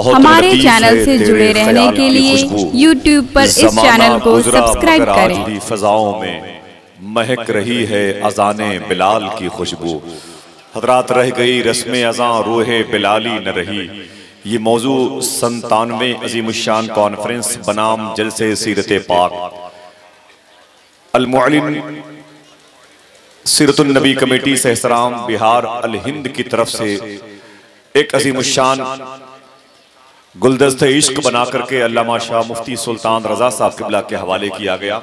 हमारे चैनल से जुड़े रहने के लिए YouTube पर इस चैनल को सब्सक्राइब करें। फ़ज़ाओं में महक रही है अज़ाने बिलाल की खुशबू। हज़रात रह गई रस्म अज़ां रूहे बिलाली न रही। ये मौजू 97वें अज़ीमुश्शान कॉन्फ्रेंस बनाम जलसे सीरत पाक अल-मुअलिन सीरतुन नबी कमेटी सहसराम बिहार अल हिंद की तरफ से एक अज़ीमुश्शान गुलदस्ते इश्क बना करके अल्लामा शाह मुफ्ती सुल्तान रजा साहब क़िबला के हवाले किया गया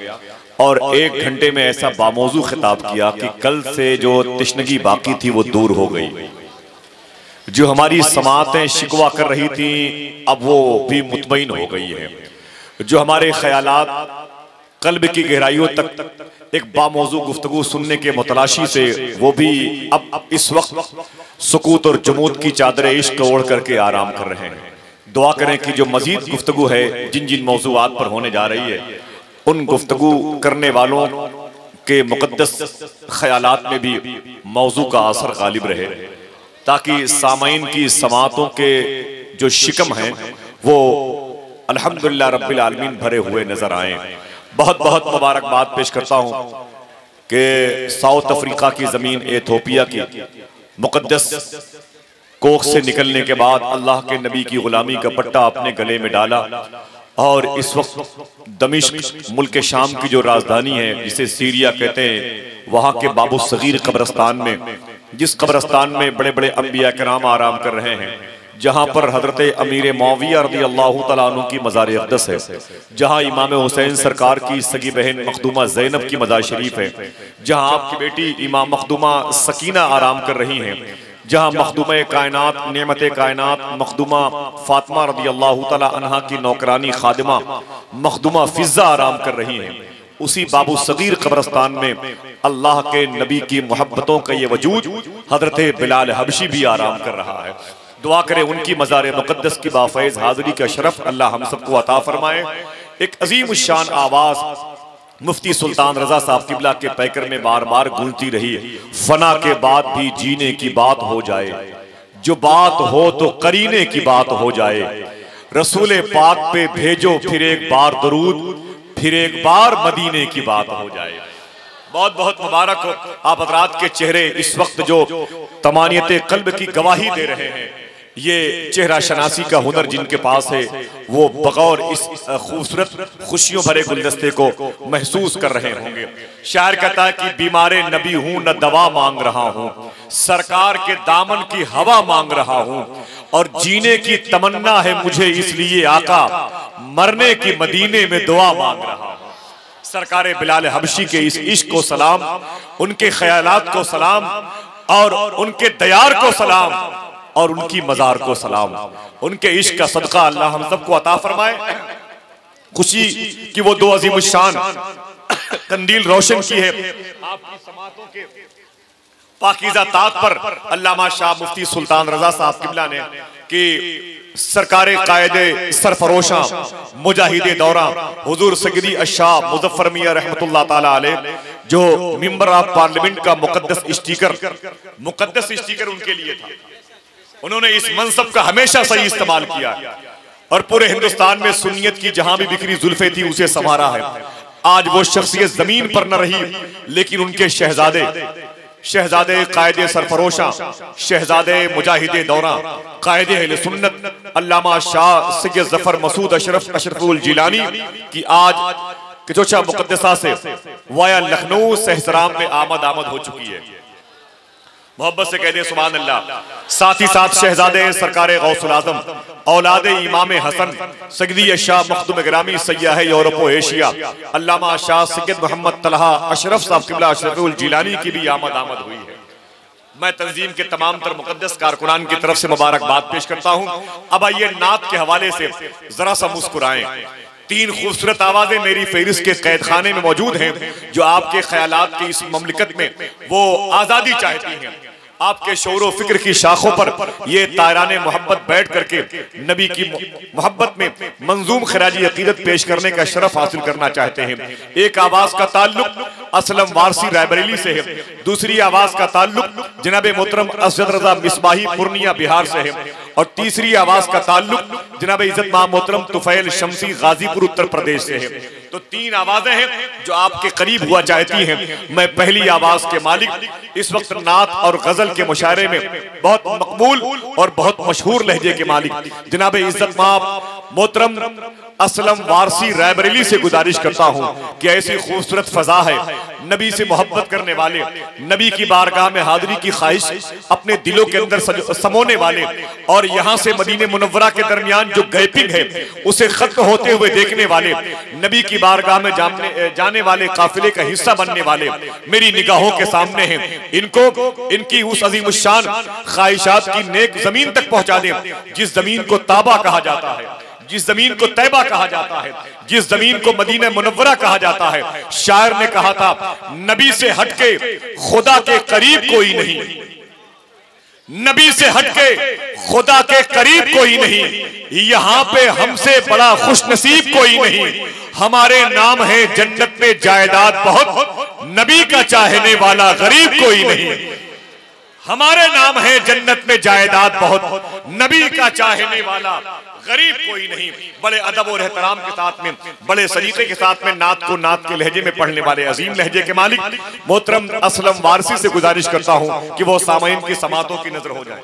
और 1 घंटे में ऐसा बामौजू खिताब किया कि कल से जो तिश्नगी बाकी थी वो दूर हो गई। जो हमारी समातें शिकवा कर रही थी अब वो भी मुतमईन हो गई है। जो हमारे ख्यालात कल्ब की गहराइयों तक एक बामौजू गुफ्तगू सुनने के मुतलाशी से वो भी अब इस वक्त सुकूत और जमूत की चादर इश्क ओढ़ करके आराम कर रहे हैं। दुआ करें कि जो मजीद गुफ्तगू है जिन जिन मौजूआत पर होने जा रही है उन गुफ्तगू करने वालों के मुक़द्दस ख़यालात में भी मौजू का असर गालिब रहे, ताकि सामाइन की समातों के जो शिकम हैं वो अल्हम्दुलिल्लाह रब्बिल आलमीन भरे हुए नजर आए। बहुत बहुत मुबारकबाद पेश करता हूँ कि साउथ अफ्रीका की ज़मीन एथियोपिया की मुक़द्दस कोख से निकलने के बाद अल्लाह के नबी की गुलामी का पट्टा अपने गले में डाला और इस वक्त दमिश्क मुल्क शाम की जो राजधानी है जिसे सीरिया कहते हैं, वहाँ के बाबू सगीर कब्रस्तान में, जिस कब्रस्तान में बड़े बड़े अंबिया किराम आराम कर रहे हैं, जहाँ पर हजरत अमीर मुआविया रज़ी अल्लाह तआला अन्हु की मज़ार अक़दस है, जहाँ इमाम हुसैन सरकार की सगी बहन मखदूमा ज़ैनब की मज़ार शरीफ है, जहाँ आपकी बेटी इमाम मखदूमा सकीना आराम कर रही हैं, जहाँ मखदूमा कायनात नेमत कायनात मखदूमा फातिमा रज़ी अल्लाह तआला अन्हा की नौकरानी खादिमा मखदूमा फिज़्ज़ा आराम कर रही हैं, उसी बाबू सगीर कब्रस्तान में अल्लाह के नबी की मोहब्बतों का ये वजूद हजरत बिलाल हबशी भी आराम कर रहा है। दुआ करें उनकी मज़ार मुक़द्दस की बाफ़ैज़ हाज़िरी का शरफ अल्लाह हम सबको अता फरमाए। एक अज़ीम शान आवाज़ मुफ्ती सुल्तान रजा साहब क़िबला के पैकर में बार बार गूंजती रही है, फना के बाद भी जीने की बात हो जाए, जो बात हो तो करीने की बात हो जाए, रसूल पाक पे भेजो फिर एक बार दरूद, फिर एक बार मदीने की बात हो जाए। बहुत बहुत मुबारक हो आप हज़रात के चेहरे इस वक्त जो तमानियत कल्ब की गवाही दे रहे हैं। ये चेहरा शनासी का हुनर जिनके पास है वो बगौर इस खूबसूरत खुशियों भरे गुलदस्ते को महसूस कर रहे होंगे। शायर कहता है कि बीमारे नबी हूं न दवा मांग रहा हूं, सरकार के दामन की हवा मांग रहा हूं, और जीने की तमन्ना है मुझे इसलिए आका, मरने की मदीने में दुआ मांग रहा हूं। सरकार बिलाल हबशी के इस इश्क को सलाम, उनके ख्यालात को सलाम, और उनके दयार को सलाम, और उनकी मज़ार को सलाम। उनके इश्क का सदका अल्लाह हम सबको अता फरमाए। खुशी कि वो दो अज़ीमुश्शान कंदील रोशन की है आपकी समातों के पाकीज़ा ताक पर अल्लामा शाह मुफ्ती सुल्तान रजा साहब क़िबला ने कि सरकारे कायदे सरफरोशा मुजाहिदे दौरा हुजूर सगीदी अशाह मुज़फ़्फ़र मियां रहमतुल्लाह ताला अलैह जो मिंबर ऑफ पार्लियामेंट का मुक़द्दस स्टीकर उनके लिए था, उन्होंने इस मनसब का हमेशा सही इस्तेमाल किया और पूरे हिंदुस्तान में सुन्नियत की जहां भी बिखरी जुल्फे थी उसे संवारा है। आज वो शख्सियत जमीन पर न रही, लेकिन उनके शहजादे कायदे सरफरोशा, शहजादे मुजाहिदे दौरा, कायदे अहले सुन्नत अल्लामा शाह सैयद ज़फ़र मसूद अशरफुल जिलानी की आज किचोचा मुक़द्दसा से वाया लखनऊ सहसराम में आमद हो चुकी है। मोहब्बत से कह दे सुभान अल्लाह। साथ ही साथ शहजादे सरकारे गौसुल आज़म औलादे इमाम हसन सगदी शाह मखदूम गिरामी सय्याह यूरोप व एशिया अल्लामा शाह सैयद मोहम्मद तलहा अशरफ साहब क़िबला अशरफुल जिलानी की भी आमद हुई है। मैं तंजीम के तमाम तर मुक़द्दस कारकुनान की तरफ से मुबारकबाद पेश करता हूँ। अब आइए नात के हवाले से जरा सा मुस्कुराएं। 3 खूबसूरत आवाजें मेरी फेहरिस्त के कैद खाने में मौजूद हैं जो आपके ख्यालात की इस ममलिकत में वो आज़ादी चाहती हैं। आपके शौर व फिक्र की शाखों पर ये ताराने मोहब्बत बैठ करके नबी की मोहब्बत में मंजूम खराजी अकीदत पेश करने का शरफ हासिल करना चाहते हैं। एक आवाज का ताल्लुक असलम वारसी रायबरेली से है, दूसरी आवाज का ताल्लुक जनाब मोहतरम असद रजा मिसबाही पूर्णिया बिहार से है, और तीसरी आवाज का ताल्लुक जनाब इज्जत मां मोहतरम तुफैल शमसी गाजीपुर उत्तर प्रदेश से है। तो तीन आवाजें हैं जो आपके करीब हुआ चाहती हैं। मैं पहली आवाज के मालिक, इस वक्त नात और गजल के मुशायरे में बहुत मकबूल और बहुत मशहूर लहजे के मालिक जनाब इज्जत मां मोहतरम असलम वारसी रायबरेली से गुजारिश करता हूं कि ऐसी खूबसूरत फजा है, नबी से मोहब्बत करने वाले, नबी की बारगाह में हाजिरी की ख्वाहिश अपने दिलों के अंदर समोने वाले और यहां से मदीने मुनव्वरा के दरमियान जो गैपिंग है उसे खत्म होते हुए देखने वाले, नबी की बारगाह में जाने वाले काफिले का हिस्सा बनने वाले मेरी निगाहों के सामने हैं। इनको इनकी उस अजीमुश्शान ख्वाहिशात की नेक जमीन तक पहुंचा दें जिस जमीन को ताबा कहा जाता है, जिस जमीन को तैबा कहा जाता है, जिस जमीन को मदीना मुनव्वरा कहा जाता है। शायर ने कहा था, नबी से हटके खुदा के करीब कोई नहीं, नबी से हटके खुदा के करीब कोई नहीं, यहाँ पे हमसे बड़ा खुशनसीब कोई नहीं। हमारे नाम है जन्नत में जायदाद बहुत, नबी का चाहने वाला गरीब कोई नहीं। हमारे नाम है जन्नत में जायदाद बहुत, नबी का चाहने वाला गरीब कोई नहीं। बड़े अदब और एहतराम के साथ में, बड़े सलीके के साथ में नात को नात के लहजे में पढ़ने वाले अजीम लहजे के मालिक मोहतरम असलम वारसी से गुजारिश करता हूं कि वो सामाइन की समातों की नजर हो जाए।